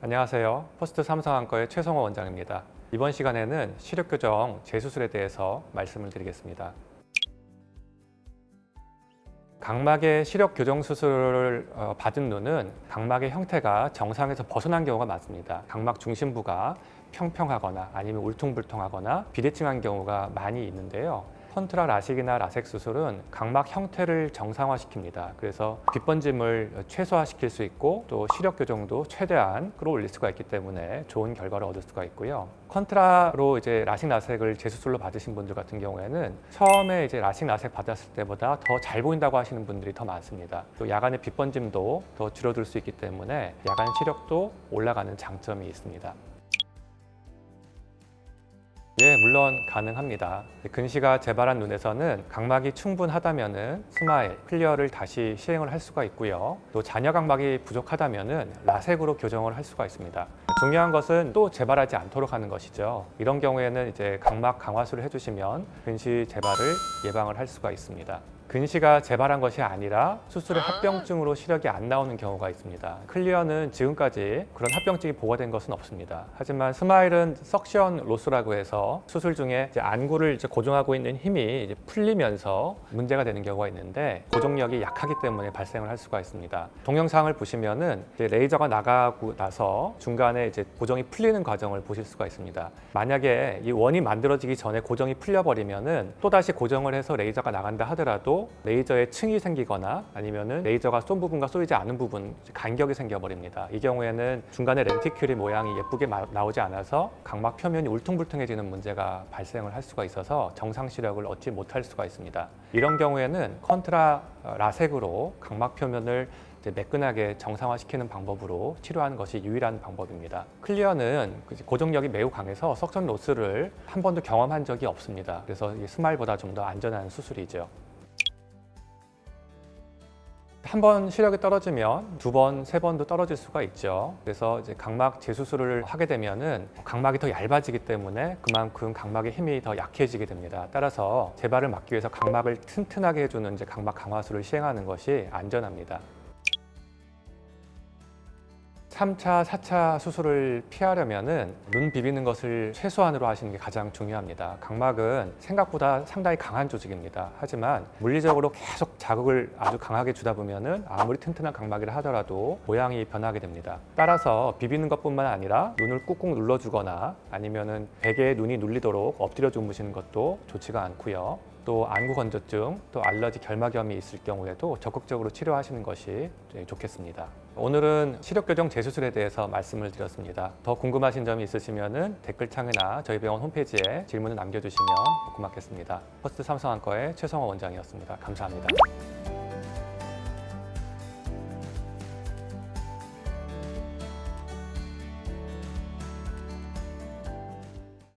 안녕하세요. 퍼스트 삼성안과의 최성호 원장입니다. 이번 시간에는 시력교정 재수술에 대해서 말씀을 드리겠습니다. 각막의 시력교정 수술을 받은 눈은 각막의 형태가 정상에서 벗어난 경우가 많습니다. 각막 중심부가 평평하거나 아니면 울퉁불퉁하거나 비대칭한 경우가 많이 있는데요. 컨트라 라식이나 라섹 수술은 각막 형태를 정상화시킵니다. 그래서 빗번짐을 최소화시킬 수 있고 또 시력 교정도 최대한 끌어올릴 수가 있기 때문에 좋은 결과를 얻을 수가 있고요. 컨트라로 이제 라식 라섹을 재수술로 받으신 분들 같은 경우에는 처음에 이제 라식 라섹 받았을 때보다 더 잘 보인다고 하시는 분들이 더 많습니다. 또 야간의 빗번짐도 더 줄어들 수 있기 때문에 야간 시력도 올라가는 장점이 있습니다. 예, 물론 가능합니다. 근시가 재발한 눈에서는 각막이 충분하다면은 스마일, 클리어를 다시 시행을 할 수가 있고요. 또 잔여 각막이 부족하다면은 라섹으로 교정을 할 수가 있습니다. 중요한 것은 또 재발하지 않도록 하는 것이죠. 이런 경우에는 이제 각막 강화술을 해주시면 근시 재발을 예방을 할 수가 있습니다. 근시가 재발한 것이 아니라 수술의 합병증으로 시력이 안 나오는 경우가 있습니다. 클리어는 지금까지 그런 합병증이 보고된 것은 없습니다. 하지만 스마일은 석션 로스라고 해서 수술 중에 이제 안구를 이제 고정하고 있는 힘이 이제 풀리면서 문제가 되는 경우가 있는데 고정력이 약하기 때문에 발생을 할 수가 있습니다. 동영상을 보시면은 이제 레이저가 나가고 나서 중간에 이제 고정이 풀리는 과정을 보실 수가 있습니다. 만약에 이 원이 만들어지기 전에 고정이 풀려버리면은 또다시 고정을 해서 레이저가 나간다 하더라도 레이저에 층이 생기거나 아니면은 레이저가 쏜 부분과 쏘이지 않은 부분 간격이 생겨버립니다. 이 경우에는 중간에 렌티큘이 모양이 예쁘게 나오지 않아서 각막 표면이 울퉁불퉁해지는 문제가 발생을 할 수가 있어서 정상 시력을 얻지 못할 수가 있습니다. 이런 경우에는 컨트라 라섹으로 각막 표면을 매끈하게 정상화시키는 방법으로 치료하는 것이 유일한 방법입니다. 클리어는 고정력이 매우 강해서 석션 로스를 한 번도 경험한 적이 없습니다. 그래서 스마일보다 좀 더 안전한 수술이죠. 한 번 시력이 떨어지면 두 번, 세 번도 떨어질 수가 있죠. 그래서 이제 각막 재수술을 하게 되면은 각막이 더 얇아지기 때문에 그만큼 각막의 힘이 더 약해지게 됩니다. 따라서 재발을 막기 위해서 각막을 튼튼하게 해주는 이제 각막 강화술을 시행하는 것이 안전합니다. 3차, 4차 수술을 피하려면은 눈 비비는 것을 최소한으로 하시는 게 가장 중요합니다. 각막은 생각보다 상당히 강한 조직입니다. 하지만 물리적으로 계속 자극을 아주 강하게 주다 보면은 아무리 튼튼한 각막이라 하더라도 모양이 변하게 됩니다. 따라서 비비는 것뿐만 아니라 눈을 꾹꾹 눌러주거나 아니면은 베개에 눈이 눌리도록 엎드려 주무시는 것도 좋지가 않고요. 또 안구 건조증, 또 알러지, 결막염이 있을 경우에도 적극적으로 치료하시는 것이 좋겠습니다. 오늘은 시력교정 재수술에 대해서 말씀을 드렸습니다. 더 궁금하신 점이 있으시면 댓글창이나 저희 병원 홈페이지에 질문을 남겨주시면 고맙겠습니다. 퍼스트 삼성안과의 최성호 원장이었습니다. 감사합니다.